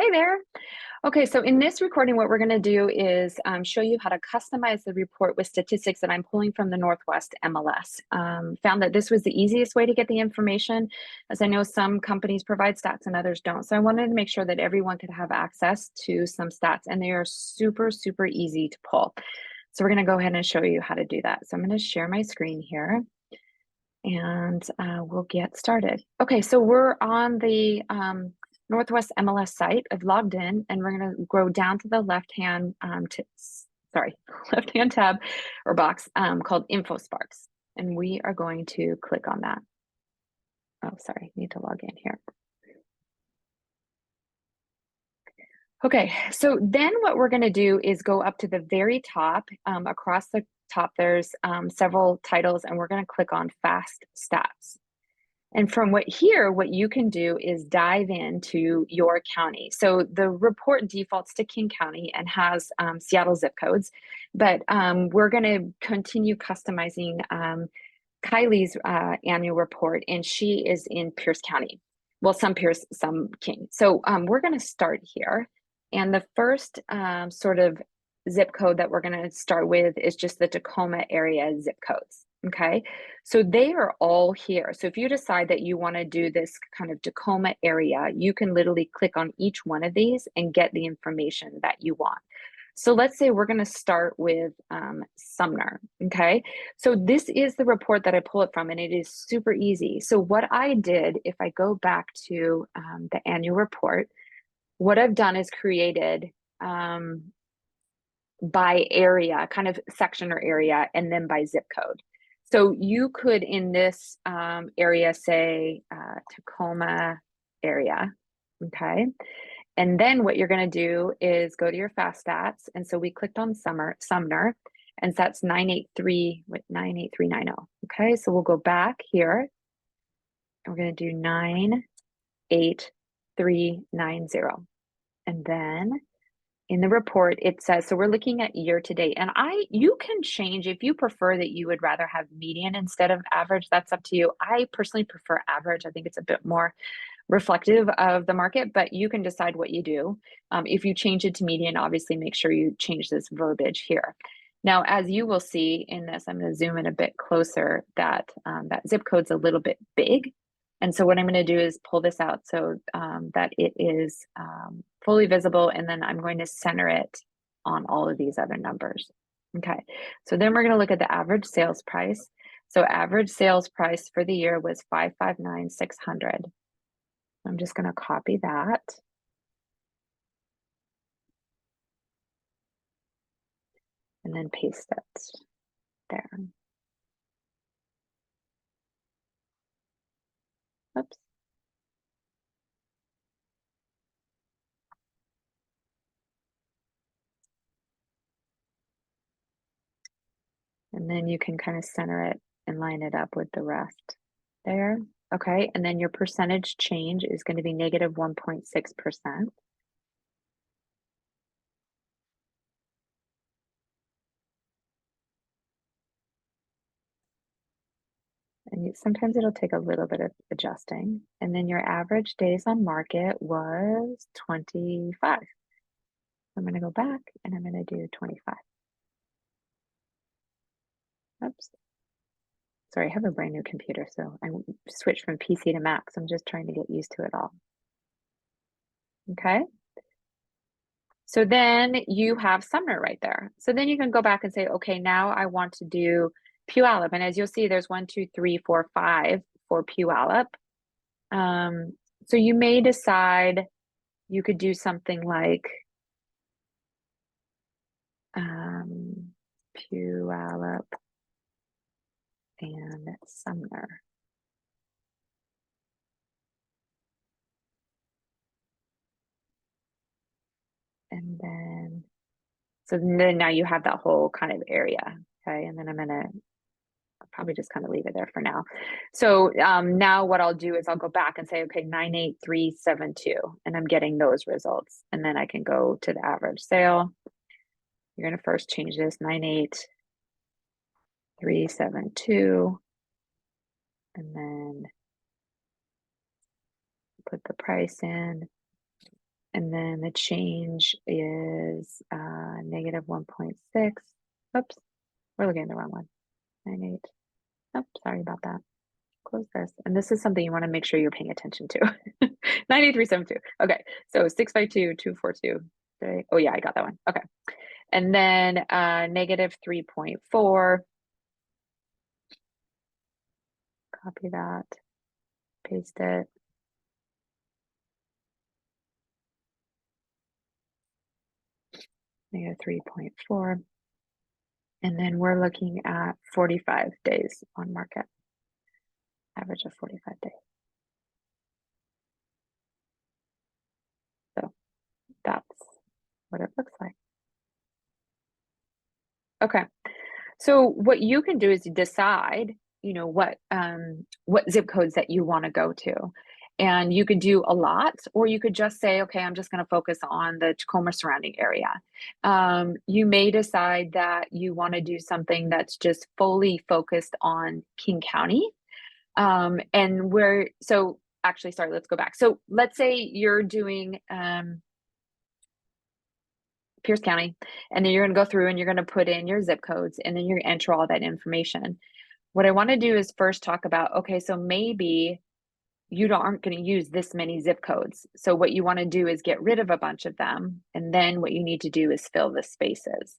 Hey there. Okay, so in this recording, what we're going to do is show you how to customize the report with statistics that I'm pulling from the Northwest MLS. Found that this was the easiest way to get the information, as I know some companies provide stats and others don't. So I wanted to make sure that everyone could have access to some stats, and they are super, super easy to pull. So we're going to go ahead and show you how to do that. So I'm going to share my screen here, and we'll get started. Okay, so we're on the Northwest MLS site. I've logged in, and we're going to go down to the left-hand left-hand tab or box called Info Sparks, and we are going to click on that. Oh, sorry, need to log in here. Okay, so then what we're going to do is go up to the very top. Across the top, there's several titles, and we're going to click on Fast Stats. And from what you can do is dive into your county. So the report defaults to King County and has Seattle zip codes, but we're going to continue customizing Kylie's annual report, and she is in Pierce County. Well, some Pierce, some King. So we're going to start here. And the first sort of zip code that we're going to start with is just the Tacoma area zip codes. Okay, so they are all here. So if you decide that you want to do this kind of Tacoma area, you can literally click on each one of these and get the information that you want. So let's say we're going to start with Sumner. Okay, so this is the report that I pull it from, and it is super easy. So what I did, if I go back to the annual report, what I've done is created by area, kind of section or area, and then by zip code. So you could, in this area, say Tacoma area, okay? And then what you're going to do is go to your fast stats. And so we clicked on Sumner, and that's 98390. Okay, so we'll go back here, and we're going to do 98390. And then in the report, it says, so we're looking at year to date, and you can change if you prefer that you would rather have median instead of average. That's up to you. I personally prefer average. I think it's a bit more reflective of the market, but you can decide what you do. If you change it to median, obviously make sure you change this verbiage here. Now, as you will see in this, I'm going to zoom in a bit closer, that that zip code's a little bit big. And so what I'm going to do is pull this out so that it is fully visible, and then I'm going to center it on all of these other numbers. Okay, so then we're going to look at the average sales price. So average sales price for the year was $559,600. I'm just going to copy that. And then paste it there. Oops. And then you can kind of center it and line it up with the rest there. Okay, and then your percentage change is going to be negative 1.6%. And sometimes it'll take a little bit of adjusting. And then your average days on market was 25. I'm going to go back, and I'm going to do 25. Oops. Sorry, I have a brand new computer, so I switched from PC to Mac, so I'm just trying to get used to it all. Okay. So then you have Sumner right there. So then you can go back and say, okay, now I want to do Puyallup. And as you'll see, there's 1, 2, 3, 4, 5 for Puyallup. So you may decide you could do something like Puyallup and Sumner. And then, so then now you have that whole kind of area, okay? And then I'll probably just kind of leave it there for now. So now what I'll do is I'll go back and say, okay, 98372, and I'm getting those results. And then I can go to the average sale. You're going to first change this 98372, and then put the price in. And then the change is negative 1.6. Oops, we're looking at the wrong one. 98. Oh, sorry about that. Close this. And this is something you want to make sure you're paying attention to. 9372. Okay, so 6 by 2, 242. Oh yeah, I got that one. Okay. And then negative 3.4. Copy that, paste it. Negative 3.4. And then we're looking at 45 days on market. Average of 45 days. So that's what it looks like. Okay. So what you can do is decide, what zip codes that you want to go to. And you could do a lot, or you could just say, okay, I'm just going to focus on the Tacoma surrounding area. You may decide that you want to do something that's just fully focused on King County. So actually, sorry, let's go back. So let's say you're doing Pierce County, and then you're going to go through and you're going to put in your zip codes, and then you're going to enter all that information. What I want to do is first talk about, okay, so maybe you aren't going to use this many zip codes. So what you want to do is get rid of a bunch of them, and then what you need to do is fill the spaces.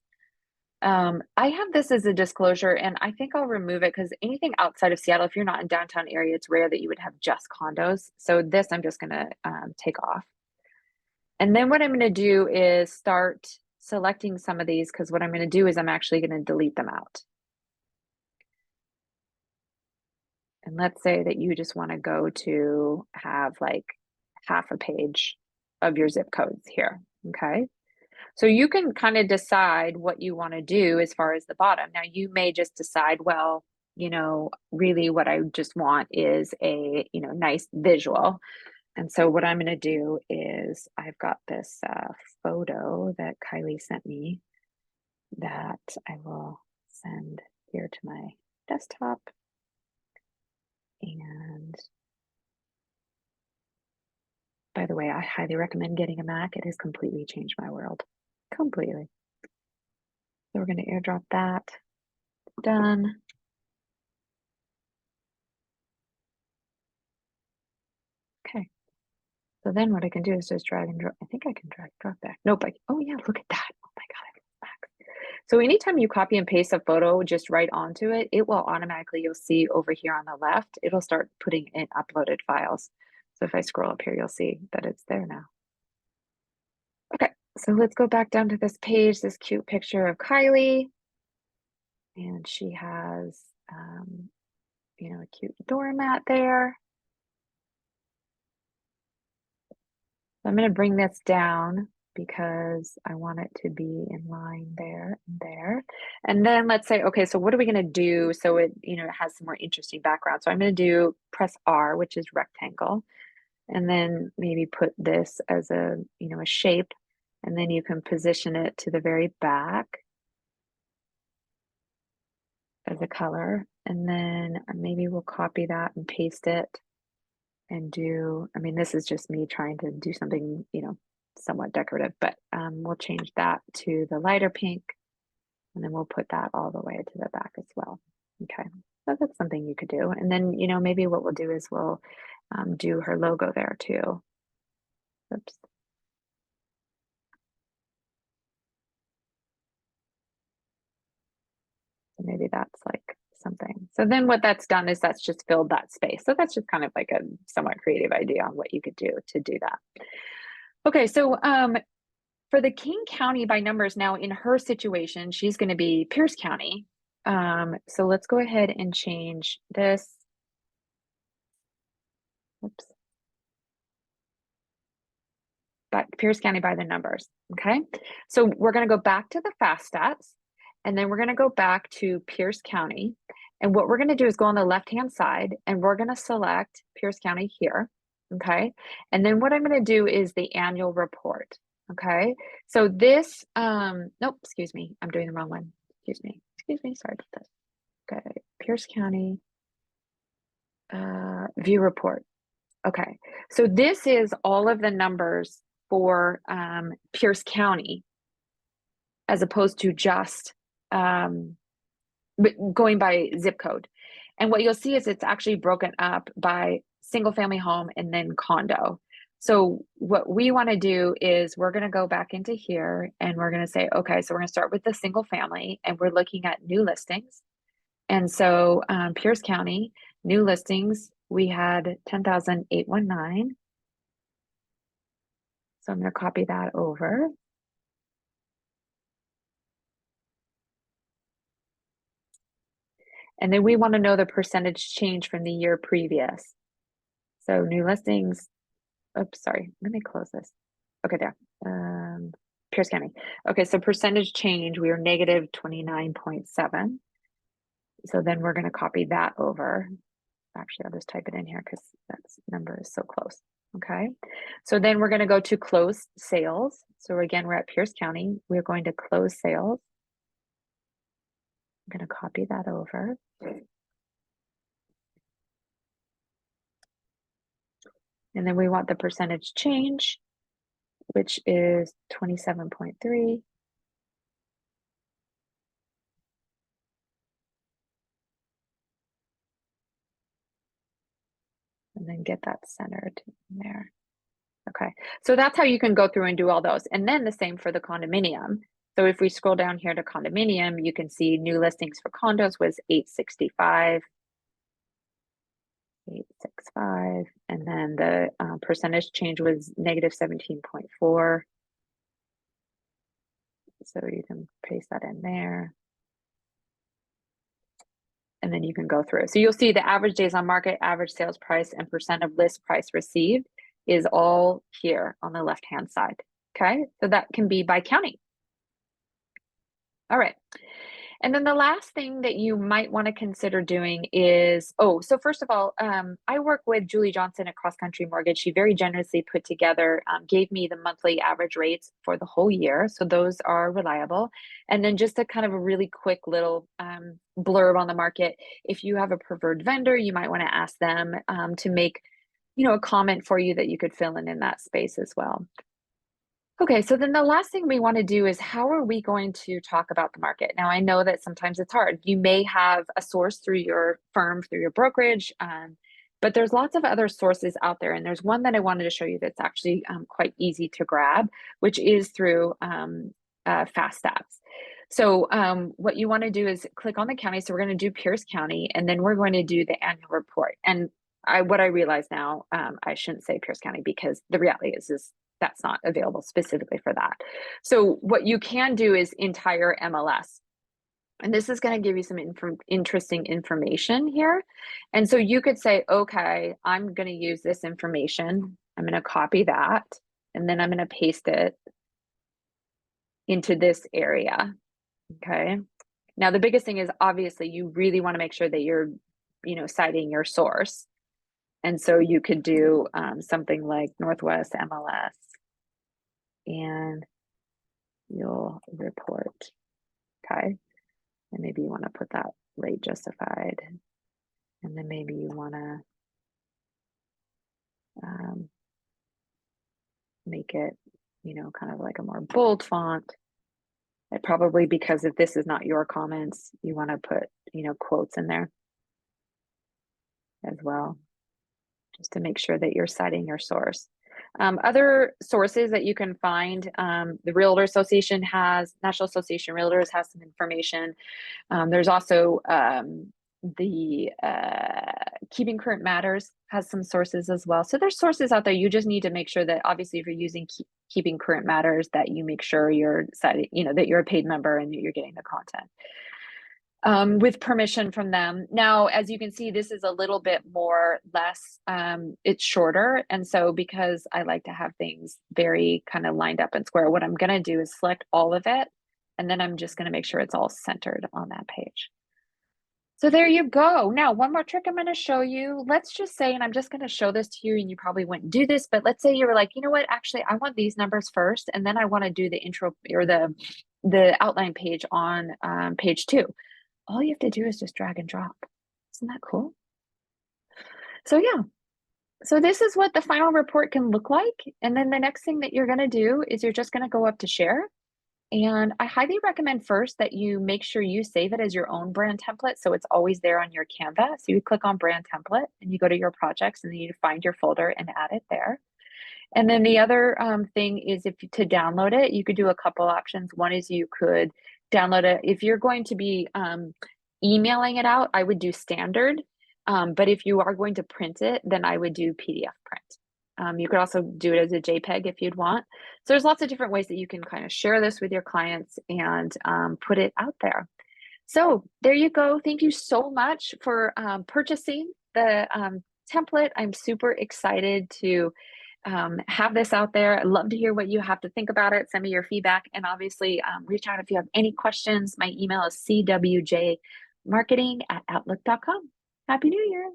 I have this as a disclosure, and I think I'll remove it because anything outside of Seattle, if you're not in downtown area, it's rare that you would have just condos. So this I'm just going to take off. And then what I'm going to do is start selecting some of these, because what I'm going to do is I'm actually going to delete them out. And let's say that you just want to go to have like half a page of your zip codes here. Okay. So you can kind of decide what you want to do as far as the bottom. Now you may just decide, well, really what I just want is a, nice visual. And so what I'm going to do is I've got this photo that Kylie sent me that I will send here to my desktop. And by the way, I highly recommend getting a Mac. It has completely changed my world. Completely. So we're going to airdrop that. Done. Okay. So then what I can do is just drag and drop. I think I can drop back. Nope. Oh yeah, look at that. Oh my God, I went back. So anytime you copy and paste a photo just right onto it, it will automatically, you'll see over here on the left, it'll start putting in uploaded files. So if I scroll up here, you'll see that it's there now. Okay, so let's go back down to this page, this cute picture of Kylie. And she has, a cute doormat there. So I'm going to bring this down because I want it to be in line there and there. And then let's say, okay, so what are we going to do so it, it has some more interesting background. So I'm going to press R, which is rectangle, and then maybe put this as a shape, and then you can position it to the very back as a color. And then maybe we'll copy that and paste it and this is just me trying to do something, somewhat decorative, but we'll change that to the lighter pink, and then we'll put that all the way to the back as well. Okay, so that's something you could do. And then, maybe what we'll do is we'll do her logo there too. Oops. So maybe that's like something. So then what that's done is that's just filled that space. So that's just kind of like a somewhat creative idea on what you could do to do that. Okay, so for the King County by numbers, now in her situation, she's going to be Pierce County. So let's go ahead and change this. Oops. But Pierce County by the numbers. Okay, so we're going to go back to the fast stats, and then we're going to go back to Pierce County. And what we're going to do is go on the left-hand side, and we're going to select Pierce County here. Okay, and then what I'm going to do is the annual report. Okay, so this, nope, excuse me, I'm doing the wrong one. Excuse me, sorry about this. Okay, Pierce County view report. Okay, so this is all of the numbers for Pierce County as opposed to just going by zip code. And what you'll see is it's actually broken up by single family home and then condo. So what we want to do is we're going to go back into here and we're going to say, okay, so we're going to start with the single family and we're looking at new listings. And so Pierce County, new listings, we had 10,819. So I'm going to copy that over. And then we want to know the percentage change from the year previous. So new listings, oops, sorry, let me close this. Okay, there, Pierce County. Okay, so percentage change, we are negative 29.7. So then we're going to copy that over. Actually, I'll just type it in here because that number is so close. Okay, so then we're going to go to close sales. So again, we're at Pierce County. We're going to close sales. I'm going to copy that over. And then we want the percentage change, which is 27.3. And then get that centered in there. Okay, so that's how you can go through and do all those. And then the same for the condominium. So if we scroll down here to condominium, you can see new listings for condos was 865. 865, and then the percentage change was negative 17.4. So you can paste that in there. And then you can go through. So you'll see the average days on market, average sales price, and percent of list price received is all here on the left-hand side. Okay, so that can be by county. All right. And then the last thing that you might want to consider doing is, so first of all, I work with Julie Johnson at Cross Country Mortgage. She very generously put together, gave me the monthly average rates for the whole year. So those are reliable. And then just a kind of a really quick little blurb on the market. If you have a preferred vendor, you might want to ask them to make, a comment for you that you could fill in that space as well. Okay, so then the last thing we want to do is how are we going to talk about the market? Now, I know that sometimes it's hard. You may have a source through your firm, through your brokerage, but there's lots of other sources out there. And there's one that I wanted to show you that's actually quite easy to grab, which is through Fast Stats. So what you want to do is click on the county. So we're going to do Pierce County, and then we're going to do the annual report. And what I realize now, I shouldn't say Pierce County because the reality is that's not available specifically for that. So what you can do is entire MLS. And this is going to give you some interesting information here. And so you could say, okay, I'm going to use this information. I'm going to copy that, and then I'm going to paste it into this area. Okay. Now, the biggest thing is obviously you really want to make sure that you're, citing your source. And so you could do something like Northwest MLS, and you'll report. Okay. And maybe you want to put that rate justified. And then maybe you want to make it, kind of like a more bold font. And probably because if this is not your comments, you want to put, quotes in there as well, just to make sure that you're citing your source. Other sources that you can find, the Realtor Association National Association of Realtors has some information. There's also the Keeping Current Matters has some sources as well. So there's sources out there. You just need to make sure that obviously if you're using Keeping Current Matters, that you make sure you're citing, that you're a paid member and that you're getting the content. With permission from them. Now, as you can see, this is a little bit less, it's shorter. And so because I like to have things very kind of lined up and square, what I'm going to do is select all of it. And then I'm just going to make sure it's all centered on that page. So there you go. Now, one more trick I'm going to show you. Let's just say, and I'm just going to show this to you, and you probably wouldn't do this, but let's say you were like, you know what, actually, I want these numbers first, and then I want to do the intro or the outline page on page 2. All you have to do is just drag and drop. Isn't that cool? So yeah, So this is what the final report can look like. And then the next thing that you're going to do is you're just going to go up to share. And I highly recommend first that you make sure you save it as your own brand template. So it's always there on your Canva. So you click on brand template and you go to your projects and then you find your folder and add it there. And then the other thing is if to download it, you could do a couple options. One is you could download it. If you're going to be emailing it out, I would do standard. But if you are going to print it, then I would do PDF print. You could also do it as a JPEG if you'd want. So there's lots of different ways that you can kind of share this with your clients and put it out there. So there you go. Thank you so much for purchasing the template. I'm super excited to have this out there. I'd love to hear what you have to think about it. Send me your feedback and obviously reach out if you have any questions. My email is cwjmarketing@outlook.com. Happy New Year.